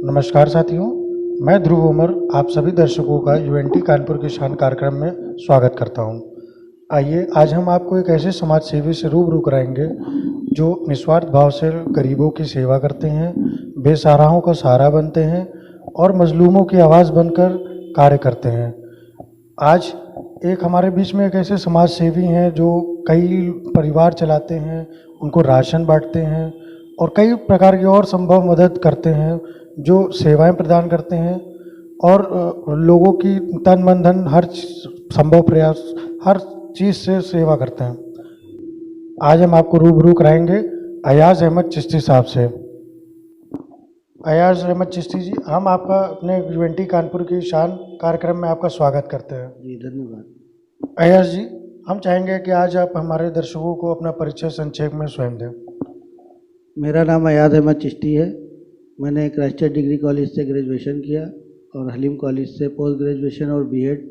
नमस्कार साथियों, मैं ध्रुव उमर आप सभी दर्शकों का यूएनटी कानपुर की शान कार्यक्रम में स्वागत करता हूं। आइए आज हम आपको एक ऐसे समाज सेवी से रूबरू कराएंगे जो निस्वार्थ भाव से गरीबों की सेवा करते हैं, बेसहाराओं का सहारा बनते हैं और मजलूमों की आवाज़ बनकर कार्य करते हैं। आज एक हमारे बीच में एक ऐसे समाज सेवी हैं जो कई परिवार चलाते हैं, उनको राशन बांटते हैं और कई प्रकार की और संभव मदद करते हैं, जो सेवाएं प्रदान करते हैं और लोगों की तन मन धन हर संभव प्रयास हर चीज़ से सेवा करते हैं। आज हम आपको रूबरू कराएंगे अयाज अहमद चिश्ती साहब से। अयाज अहमद चिश्ती जी, हम आपका अपने यूएनटी कानपुर की शान कार्यक्रम में आपका स्वागत करते हैं। जी धन्यवाद। अयाज जी, हम चाहेंगे कि आज आप हमारे दर्शकों को अपना परिचय संक्षेप में स्वयं दें। मेरा नाम अयाज अहमद चिश्ती है। मैंने क्राइस्ट डिग्री कॉलेज से ग्रेजुएशन किया और हलीम कॉलेज से पोस्ट ग्रेजुएशन और बीएड।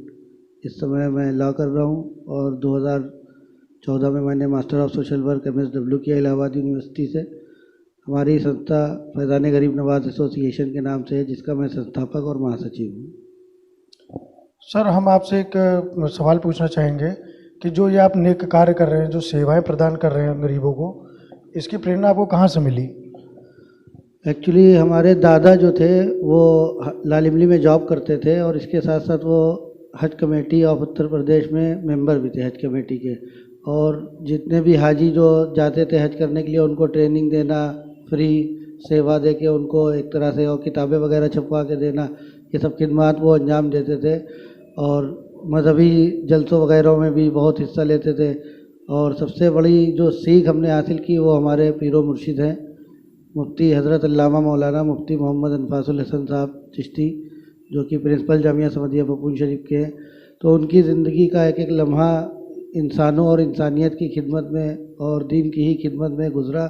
इस समय मैं लॉ कर रहा हूँ और 2014 में मैंने master of social work MSW किया इलाहाबाद यूनिवर्सिटी से। हमारी संस्था फैज़ान गरीब नवाज एसोसिएशन के नाम से है, जिसका मैं संस्थापक और महासचिव हूँ। सर, हम आपसे एक सवाल पूछना चाहेंगे कि जो ये आप नेक कार्य कर रहे हैं, जो सेवाएं प्रदान कर रहे हैं गरीबों को, इसकी प्रेरणा आपको कहाँ से मिली? एक्चुअली हमारे दादा जो थे वो लाल इमली में जॉब करते थे और इसके साथ साथ वो हज कमेटी ऑफ उत्तर प्रदेश में मेंबर भी थे हज कमेटी के। और जितने भी हाजी जो जाते थे हज करने के लिए उनको ट्रेनिंग देना, फ्री सेवा दे के उनको एक तरह से और किताबें वगैरह छपवा के देना, ये सब खिदमात वो अंजाम देते थे। और मजहबी जलसों वगैरह में भी बहुत हिस्सा लेते थे। और सबसे बड़ी जो सीख हमने हासिल की वो हमारे पीरो मुर्शिद हैं, मुफ्ती हज़रत अल्लामा मौलाना मुफ्ती मोहम्मद अनफासुल हसन साहब चिश्ती, जो कि प्रिंसिपल जामिया समदिया पपून शरीफ के हैं। तो उनकी ज़िंदगी का एक एक लम्हा इंसानों और इंसानियत की खिदमत में और दीन की ही खिदमत में गुज़रा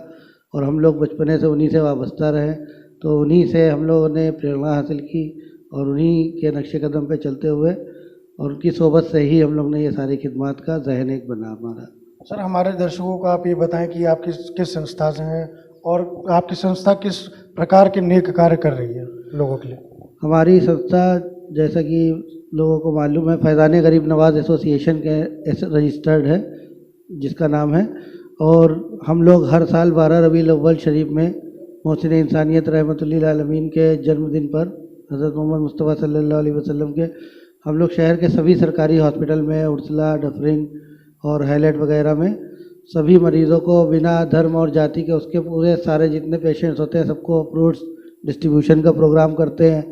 और हम लोग बचपने से उन्हीं से वाबस्ता रहे। तो उन्हीं से हम लोगों ने प्रेरणा हासिल की और उन्हीं के नक्शे कदम पे चलते हुए और उनकी सोबत से ही हम लोग ने ये सारी खिदमत का ज़हन एक बना हमारा। सर, हमारे दर्शकों को आप ये बताएं कि आप किस संस्था से हैं और आपकी संस्था किस प्रकार के नेक कार्य कर रही है लोगों के लिए? हमारी संस्था, जैसा कि लोगों को मालूम है, फैज़ान गरीब नवाज एसोसिएशन के रजिस्टर्ड है, जिसका नाम है। और हम लोग हर साल 12 रबीउल अव्वल शरीफ में मोहसिन इंसानियत रहमतुल्लिल आलमीन के जन्मदिन पर हज़रत मोहम्मद मुस्तफ़ा सल्लल्लाहु अलैहि वसल्लम के हम लोग शहर के सभी सरकारी हॉस्पिटल में उर्सला, डफरिन और हाईलाइट वगैरह में सभी मरीज़ों को बिना धर्म और जाति के उसके पूरे सारे जितने पेशेंट्स होते हैं सबको फ्रूट्स डिस्ट्रीब्यूशन का प्रोग्राम करते हैं।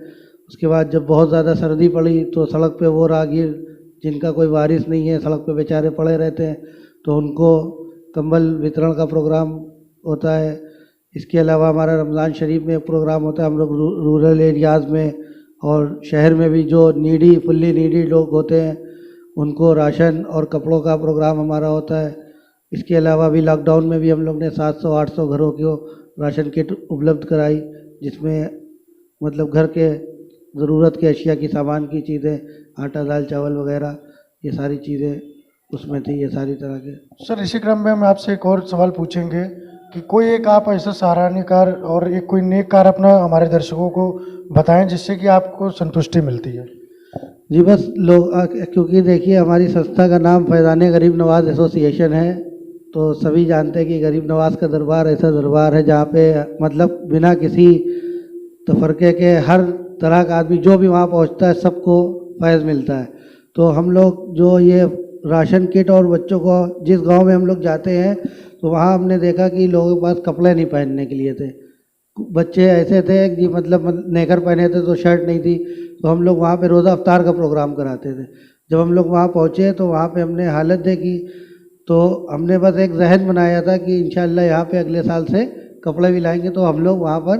उसके बाद जब बहुत ज़्यादा सर्दी पड़ी तो सड़क पे वो राहगीर जिनका कोई वारिस नहीं है, सड़क पे बेचारे पड़े रहते हैं, तो उनको कंबल वितरण का प्रोग्राम होता है। इसके अलावा हमारा रमज़ान शरीफ में एक प्रोग्राम होता है। हम लोग रूरल एरियाज़ में और शहर में भी जो फुल्ली नीडी लोग होते हैं उनको राशन और कपड़ों का प्रोग्राम हमारा होता है। इसके अलावा भी लॉकडाउन में भी हम लोग ने 700-800 घरों को राशन किट उपलब्ध कराई, जिसमें मतलब घर के ज़रूरत के अशिया की सामान की चीज़ें, आटा दाल चावल वगैरह, ये सारी चीज़ें उसमें थी, ये सारी तरह के। सर, इसी क्रम में हम आपसे एक और सवाल पूछेंगे कि कोई एक आप ऐसा सराहनीय कार्य और एक कोई नेक कार्य अपना हमारे दर्शकों को बताएं जिससे कि आपको संतुष्टि मिलती है। जी बस लोग, क्योंकि देखिए हमारी संस्था का नाम फैज़ान गरीब नवाज एसोसिएशन है, तो सभी जानते हैं कि गरीब नवाज का दरबार ऐसा दरबार है जहाँ पे मतलब बिना किसी तफरके के हर तरह का आदमी जो भी वहाँ पहुँचता है सबको फैज़ मिलता है। तो हम लोग जो ये राशन किट और बच्चों को, जिस गांव में हम लोग जाते हैं तो वहाँ हमने देखा कि लोगों के पास कपड़े नहीं पहनने के लिए थे। बच्चे ऐसे थे कि मतलब नेकर पहने थे तो शर्ट नहीं थी, तो हम लोग वहाँ पे रोज़ा अफ्तार का प्रोग्राम कराते थे। जब हम लोग वहाँ पहुँचे तो वहाँ पे हमने हालत देखी, तो हमने बस एक जहन बनाया था कि इंशाअल्लाह यहाँ पे अगले साल से कपड़े भी लाएंगे। तो हम लोग वहाँ पर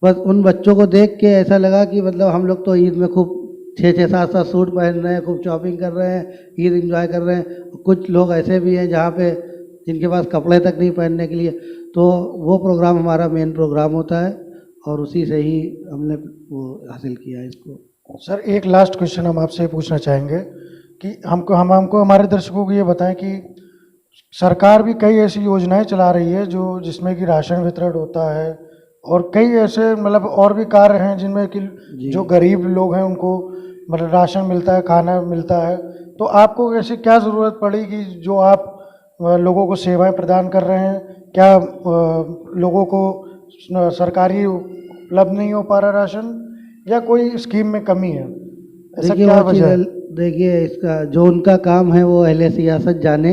बस उन बच्चों को देख के ऐसा लगा कि मतलब हम लोग तो ईद में खूब 6-6, 7-7 सूट पहन रहे हैं, खूब शॉपिंग कर रहे हैं, ईद एंजॉय कर रहे हैं। कुछ लोग ऐसे भी हैं जहाँ पे जिनके पास कपड़े तक नहीं पहनने के लिए। तो वो प्रोग्राम हमारा मेन प्रोग्राम होता है और उसी से ही हमने वो हासिल किया इसको। सर, एक लास्ट क्वेश्चन हम आपसे पूछना चाहेंगे कि हमको हमारे दर्शकों को ये बताएं कि सरकार भी कई ऐसी योजनाएं चला रही है जिसमें कि राशन वितरण होता है, और कई ऐसे मतलब और भी कार्य हैं जिनमें कि जी। जो गरीब लोग हैं उनको मतलब राशन मिलता है, खाना मिलता है। तो आपको ऐसी क्या ज़रूरत पड़ी कि जो आप लोगों को सेवाएं प्रदान कर रहे हैं? क्या लोगों को सरकारी उपलब्ध नहीं हो पा रहा राशन, या कोई स्कीम में कमी है? ऐसा देखिए क्या वो चीज़ वजह है? देखिए इसका जो उनका काम है वो अहले सियासत जाने,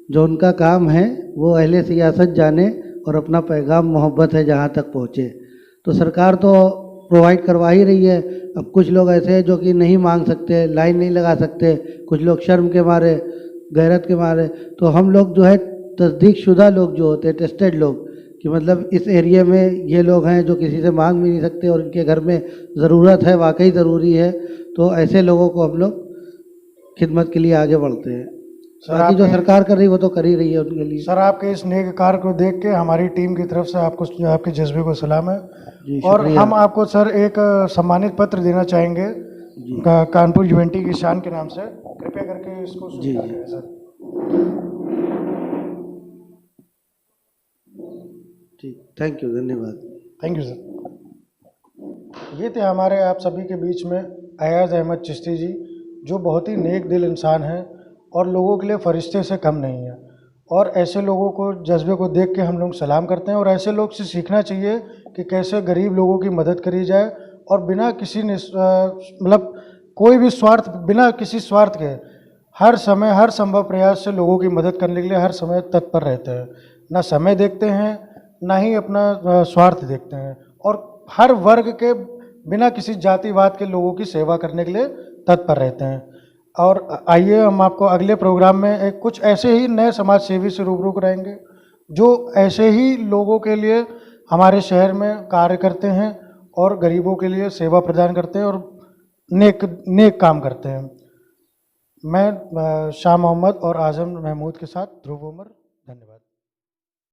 जो उनका काम है वो अहले सियासत जाने और अपना पैगाम मोहब्बत है जहाँ तक पहुँचे। तो सरकार तो प्रोवाइड करवा ही रही है। अब कुछ लोग ऐसे हैं जो कि नहीं मांग सकते, लाइन नहीं लगा सकते, कुछ लोग शर्म के मारे, गैरत के मारे। तो हम लोग जो है तस्दीक शुदा लोग जो होते हैं, टेस्टेड लोग, कि मतलब इस एरिया में ये लोग हैं जो किसी से मांग भी नहीं सकते और इनके घर में ज़रूरत है, वाकई ज़रूरी है, तो ऐसे लोगों को हम लोग खिदमत के लिए आगे बढ़ते हैं। सर बाकी जो आपने सरकार कर रही है वो तो कर ही रही है उनके लिए। सर आपके इस नेक कार्य को देख के हमारी टीम की तरफ से आपको आपके जज्बे को सलाम है। जी और शुक्रिया। हम आपको सर एक सम्मानित पत्र देना चाहेंगे जी कानपुर यूएनटी की शान के नाम से। कृपया करके इसको जी स्वीकार जी करें सर। ठीक, थैंक यू, धन्यवाद। Thank you sir. ये थे हमारे आप सभी के बीच में अयाज अहमद चिश्ती जी, जो बहुत ही नेक दिल इंसान हैं और लोगों के लिए फरिश्ते से कम नहीं है। और ऐसे लोगों को जज्बे को देख के हम लोग सलाम करते हैं, और ऐसे लोग से सीखना चाहिए कि कैसे गरीब लोगों की मदद करी जाए और बिना किसी मतलब कोई भी स्वार्थ, बिना किसी स्वार्थ के हर समय हर संभव प्रयास से लोगों की मदद करने के लिए हर समय तत्पर रहते हैं। ना समय देखते हैं, ना ही अपना स्वार्थ देखते हैं, और हर वर्ग के बिना किसी जातिवाद के लोगों की सेवा करने के लिए तत्पर रहते हैं। और आइए हम आपको अगले प्रोग्राम में एक कुछ ऐसे ही नए समाज सेवी से रूबरू कराएंगे जो ऐसे ही लोगों के लिए हमारे शहर में कार्य करते हैं और गरीबों के लिए सेवा प्रदान करते हैं और नेक नेक काम करते हैं। मैं शाह मोहम्मद और आजम महमूद के साथ ध्रुव उमर, धन्यवाद।